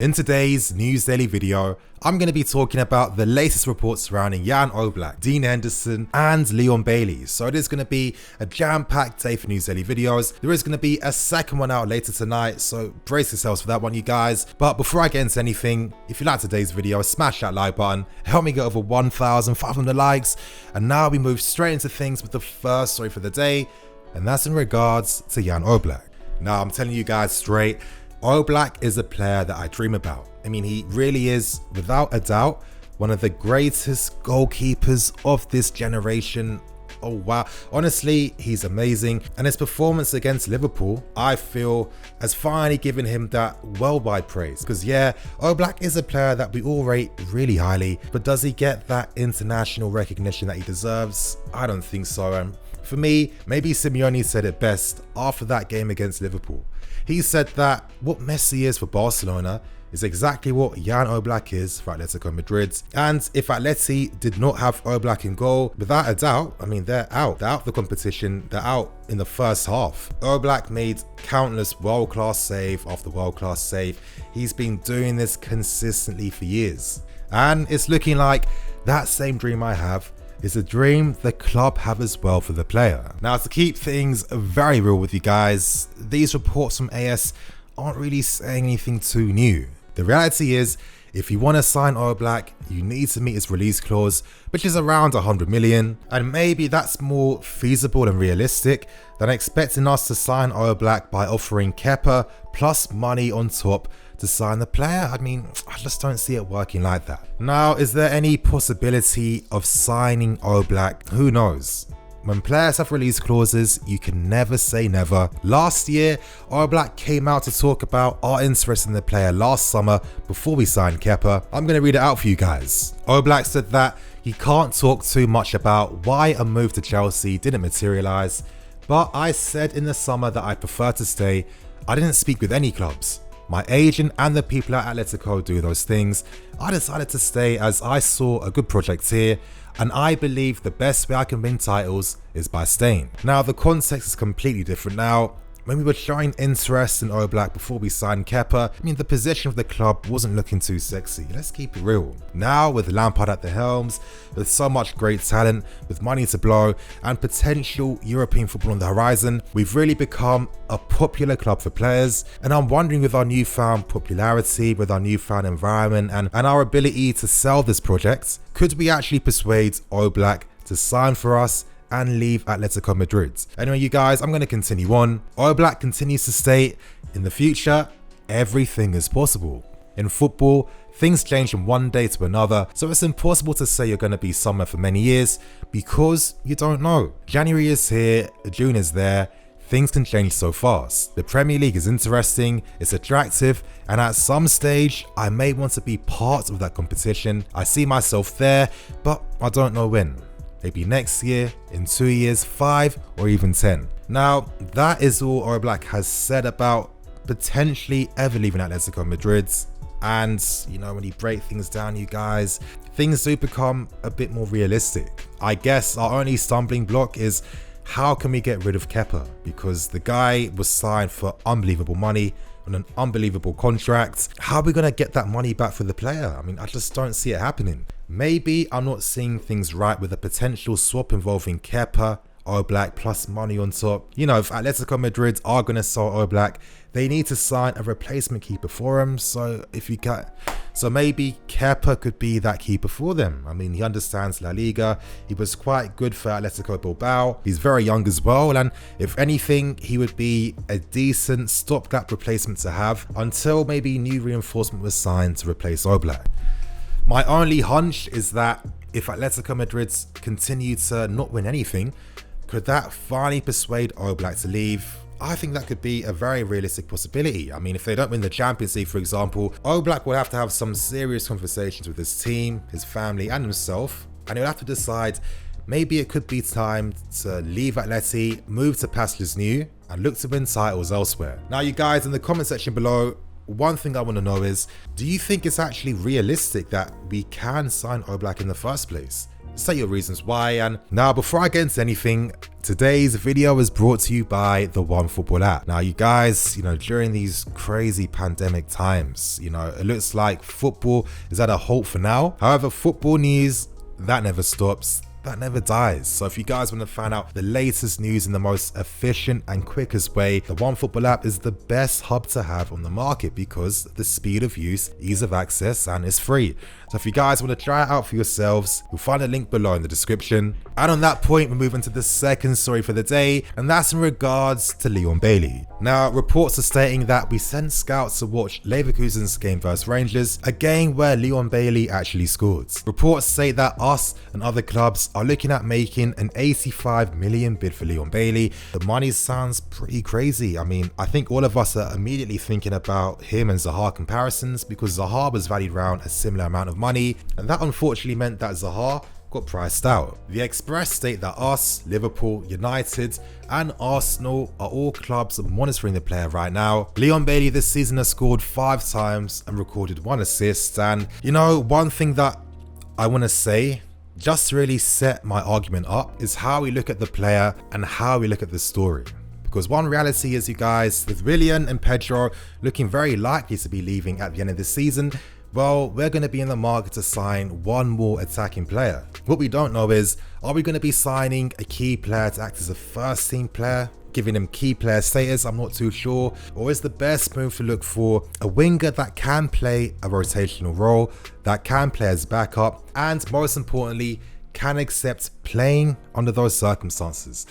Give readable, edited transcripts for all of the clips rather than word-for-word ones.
In today's News Daily video, I'm going to be talking about the latest reports surrounding Jan Oblak, Dean Henderson and Leon Bailey. So it is going to be a jam-packed day for News Daily videos. There is going to be a second one out later tonight, so brace yourselves for that one, you guys. But before I get into anything, if you like today's video, smash that like button, help me get over 1,500 likes. And now we move straight into things with the first story for the day, and that's in regards to Jan Oblak. Now I'm telling you guys straight, OBLAK is a player that I dream about. I mean, he really is, without a doubt, one of the greatest goalkeepers of this generation. Oh wow, honestly, he's amazing. And his performance against Liverpool, I feel, has finally given him that worldwide praise. Because yeah, OBLAK is a player that we all rate really highly, but does he get that international recognition that he deserves? I don't think so. And for me, maybe Simeone said it best after that game against Liverpool. He said that what Messi is for Barcelona is exactly what Jan Oblak is for Atletico Madrid. And if Atleti did not have Oblak in goal, without a doubt, I mean, they're out. They're out of the competition. They're out in the first half. Oblak made countless world-class save after world-class save. He's been doing this consistently for years. And it's looking like that same dream I have is a dream the club have as well for the player. Now, to keep things very real with you guys, these reports from AS aren't really saying anything too new. The reality is, if you want to sign Oblak, you need to meet his release clause, which is around 100 million, and maybe that's more feasible and realistic than expecting us to sign Oblak by offering KEPA plus money on top to sign the player. I mean, I just don't see it working like that. Now, is there any possibility of signing Oblak? Who knows? When players have release clauses, you can never say never. Last year, OBLAK came out to talk about our interest in the player last summer before we signed KEPA. I'm going to read it out for you guys. OBLAK said that he can't talk too much about why a move to Chelsea didn't materialise, but I said in the summer that I prefer to stay. I didn't speak with any clubs. My agent and the people at Atletico do those things. I decided to stay as I saw a good project here, and I believe the best way I can win titles is by staying. Now, the context is completely different now. When we were showing interest in Oblak before we signed KEPA, I mean, the position of the club wasn't looking too sexy. Let's keep it real. Now, with Lampard at the helms, with so much great talent, with money to blow, and potential European football on the horizon, we've really become a popular club for players. And I'm wondering, with our newfound popularity, with our newfound environment, and our ability to sell this project, could we actually persuade Oblak to sign for us and leave Atletico Madrid? Anyway, you guys, I'm going to continue on. OBLAK continues to state, in the future, everything is possible. In football, things change from one day to another, so it's impossible to say you're going to be somewhere for many years because you don't know. January is here, June is there, things can change so fast. The Premier League is interesting, it's attractive, and at some stage, I may want to be part of that competition. I see myself there, but I don't know when. Maybe next year, in 2 years, 5, or even 10. Now, that is all OBLAK has said about potentially ever leaving Atletico Madrid. And, you know, when you break things down, you guys, things do become a bit more realistic. I guess our only stumbling block is, how can we get rid of KEPA? Because the guy was signed for unbelievable money on an unbelievable contract. How are we going to get that money back for the player? I mean, I just don't see it happening. Maybe I'm not seeing things right with a potential swap involving KEPA, OBLAK plus money on top. You know, if Atletico Madrid are going to sell OBLAK, they need to sign a replacement keeper for him. So maybe KEPA could be that keeper for them. I mean, he understands La Liga. He was quite good for Atletico Bilbao. He's very young as well. And if anything, he would be a decent stopgap replacement to have until maybe new reinforcement was signed to replace OBLAK. My only hunch is that if Atletico Madrid continue to not win anything, could that finally persuade OBLAK to leave? I think that could be a very realistic possibility. I mean, if they don't win the Champions League, for example, OBLAK will have to have some serious conversations with his team, his family, and himself, and he'll have to decide maybe it could be time to leave Atleti, move to pastures new, and look to win titles elsewhere. Now, you guys, in the comment section below, one thing I want to know is, do you think it's actually realistic that we can sign OBLAK in the first place? say your reasons why. And now, before I get into anything, today's video is brought to you by the OneFootball app. Now, you guys, during these crazy pandemic times, it looks like football is at a halt for now. However, football news, that never stops. That never dies. So if you guys want to find out the latest news in the most efficient and quickest way, the OneFootball app is the best hub to have on the market because of the speed of use, ease of access, and it's free. So if you guys want to try it out for yourselves, you'll find a link below in the description. And on that point, we're moving to the second story for the day, and that's in regards to Leon Bailey. Now, reports are stating that we sent scouts to watch Leverkusen's game versus Rangers, a game where Leon Bailey actually scored. Reports say that us and other clubs are looking at making an 85 million bid for Leon Bailey. The money sounds pretty crazy. I mean, I think all of us are immediately thinking about him and Zaha comparisons because Zaha was valued around a similar amount of money, and that unfortunately meant that Zaha got priced out. The Express state that us, Liverpool, United and Arsenal are all clubs monitoring the player right now. Leon Bailey this season has scored 5 times and recorded 1 assist, and one thing that I want to say just to really set my argument up is how we look at the player and how we look at the story. Because one reality is, you guys, with Willian and Pedro looking very likely to be leaving at the end of the season, well, we're going to be in the market to sign one more attacking player. What we don't know is, are we going to be signing a key player to act as a first team player, giving him key player status? I'm not too sure. Or is the best move to look for a winger that can play a rotational role, that can play as backup, and most importantly, can accept playing under those circumstances?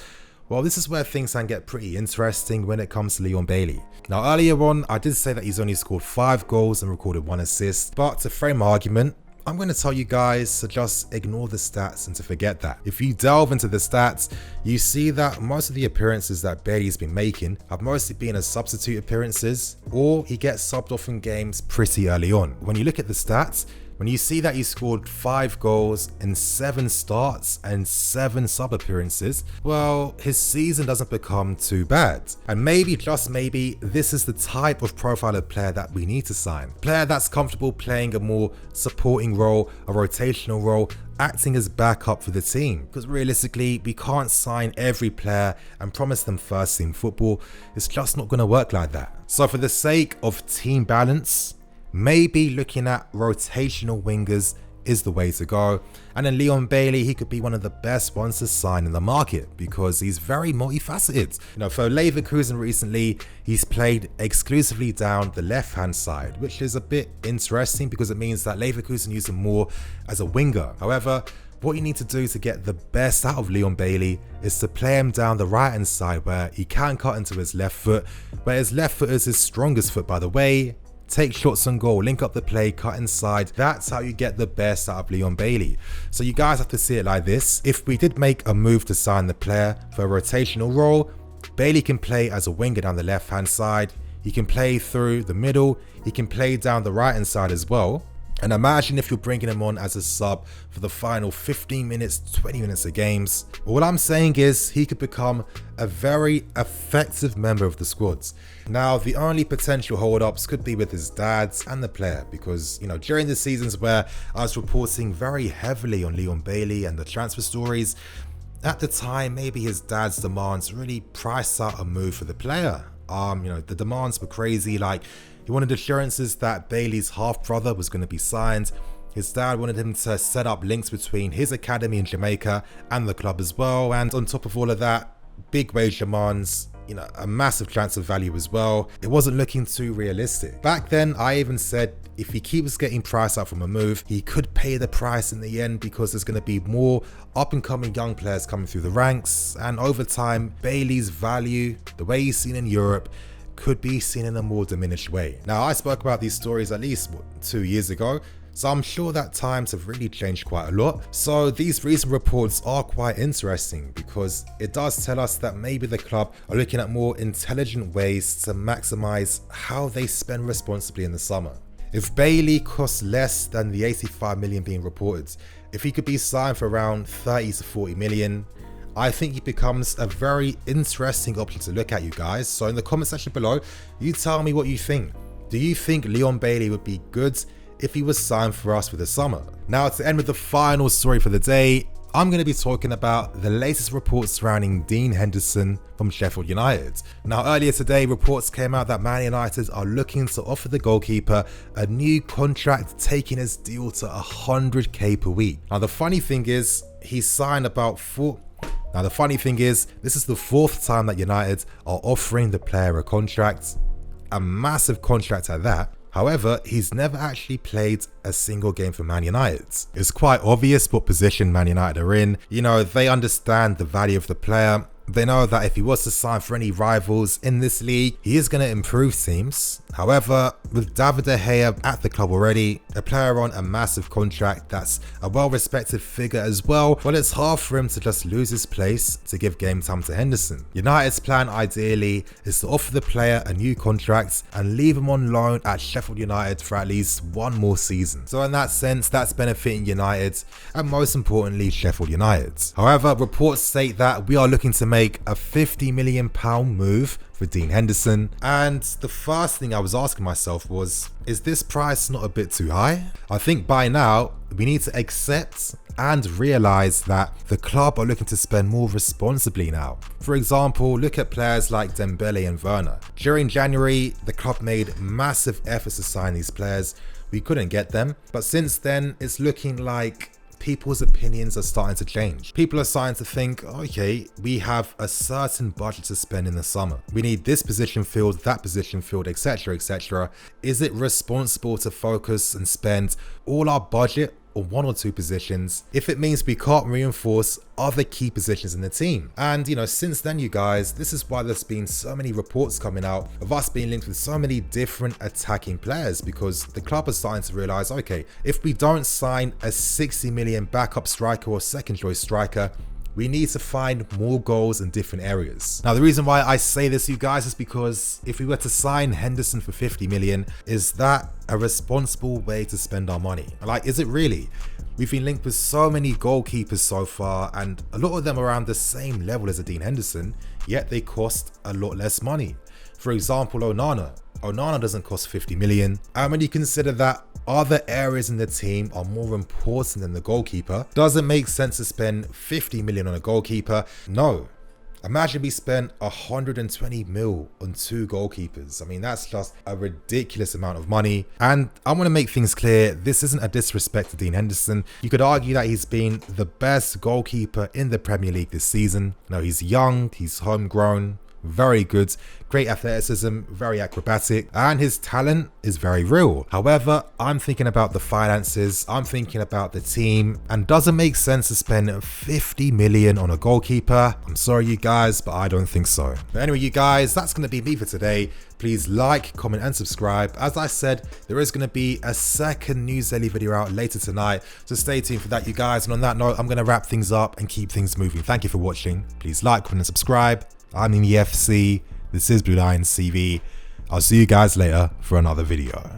Well, this is where things can get pretty interesting when it comes to Leon Bailey. Now, earlier on, I did say that he's only scored 5 goals and recorded 1 assist, but to frame my argument, I'm going to tell you guys to just ignore the stats and to forget that. If you delve into the stats, you see that most of the appearances that Bailey's been making have mostly been as substitute appearances, or he gets subbed off in games pretty early on. When you look at the stats, when you see that he scored 5 goals in 7 starts and 7 sub appearances, well, his season doesn't become too bad. And maybe, just maybe, this is the type of profile of player that we need to sign. Player that's comfortable playing a more supporting role, a rotational role, acting as backup for the team. Because realistically, we can't sign every player and promise them first team football. It's just not going to work like that. So for the sake of team balance, maybe looking at rotational wingers is the way to go. And then Leon Bailey, he could be one of the best ones to sign in the market because he's very multifaceted. For Leverkusen recently, he's played exclusively down the left-hand side, which is a bit interesting because it means that Leverkusen use him more as a winger. However, what you need to do to get the best out of Leon Bailey is to play him down the right-hand side where he can cut into his left foot, where his left foot is his strongest foot, by the way. Take shots on goal, link up the play, cut inside. That's how you get the best out of Leon Bailey. So you guys have to see it like this. If we did make a move to sign the player for a rotational role, Bailey can play as a winger down the left hand side. He can play through the middle. He can play down the right hand side as well. And imagine if you're bringing him on as a sub for the final 15 minutes, 20 minutes of games. All I'm saying is he could become a very effective member of the squads. Now, the only potential hold-ups could be with his dads and the player because, during the seasons where I was reporting very heavily on Leon Bailey and the transfer stories, at the time, maybe his dad's demands really priced out a move for the player. The demands were crazy, like he wanted assurances that Bailey's half-brother was going to be signed. His dad wanted him to set up links between his academy in Jamaica and the club as well. And on top of all of that, big wage demands, a massive transfer value as well. It wasn't looking too realistic. Back then, I even said if he keeps getting priced out from a move, he could pay the price in the end because there's going to be more up-and-coming young players coming through the ranks. And over time, Bailey's value, the way he's seen in Europe, could be seen in a more diminished way. Now, I spoke about these stories at least 2 years ago, so I'm sure that times have really changed quite a lot. So these recent reports are quite interesting because it does tell us that maybe the club are looking at more intelligent ways to maximize how they spend responsibly in the summer. If Bailey costs less than the 85 million being reported, if he could be signed for around 30 to 40 million, I think he becomes a very interesting option to look at, you guys. So in the comment section below, you tell me what you think. Do you think Leon Bailey would be good if he was signed for us for the summer. Now, to end with the final story for the day, I'm going to be talking about the latest reports surrounding Dean Henderson from Sheffield United. Now, earlier today, reports came out that Man United are looking to offer the goalkeeper a new contract, taking his deal to 100k per week. Now, the funny thing is, he's signed about this is the fourth time that United are offering the player a contract, a massive contract at that. However, he's never actually played a single game for Man United. It's quite obvious what position Man United are in. You know, they understand the value of the player. They know that if he was to sign for any rivals in this league, he is going to improve teams. However, with David De Gea at the club already, a player on a massive contract that's a well-respected figure as well, it's hard for him to just lose his place to give game time to Henderson. United's plan ideally is to offer the player a new contract and leave him on loan at Sheffield United for at least one more season. So in that sense, that's benefiting United and most importantly Sheffield United. However, reports state that we are looking to make a £50 million move for Dean Henderson, and the first thing I was asking myself was, is this price not a bit too high? I think by now we need to accept and realize that the club are looking to spend more responsibly now. For example, look at players like Dembele and Werner. During January, the club made massive efforts to sign these players. We couldn't get them, but since then it's looking like people's opinions are starting to change. People are starting to think, okay, we have a certain budget to spend in the summer. We need this position filled, that position filled, etc, etc. Is it responsible to focus and spend all our budget on one or two positions if it means we can't reinforce other key positions in the team? And you know, since then, you guys, this is why there's been so many reports coming out of us being linked with so many different attacking players, because the club is starting to realize, okay, if we don't sign a 60 million backup striker or second choice striker, we need to find more goals in different areas. Now, the reason why I say this, you guys, is because if we were to sign Henderson for 50 million, is that a responsible way to spend our money? Like, is it really? We've been linked with so many goalkeepers so far, and a lot of them are around the same level as a Dean Henderson, yet they cost a lot less money. For example, Onana doesn't cost 50 million. And when you consider that other areas in the team are more important than the goalkeeper, does it make sense to spend 50 million on a goalkeeper? No. Imagine we spent 120 mil on two goalkeepers. I mean, that's just a ridiculous amount of money. And I want to make things clear, this isn't a disrespect to Dean Henderson. You could argue that he's been the best goalkeeper in the Premier League this season. Now, he's young, he's homegrown, very good, great athleticism, very acrobatic, and his talent is very real. However, I'm thinking about the finances, I'm thinking about the team, and does it make sense to spend 50 million on a goalkeeper? I'm sorry, you guys, but I don't think so. But anyway, you guys, that's going to be me for today. Please like, comment, and subscribe. As I said, there is going to be a second News Daily video out later tonight, so stay tuned for that, you guys. And on that note, I'm going to wrap things up and keep things moving. Thank you for watching. Please like, comment, and subscribe. I'm in the FC. This is Blue Lions TV. I'll see you guys later for another video.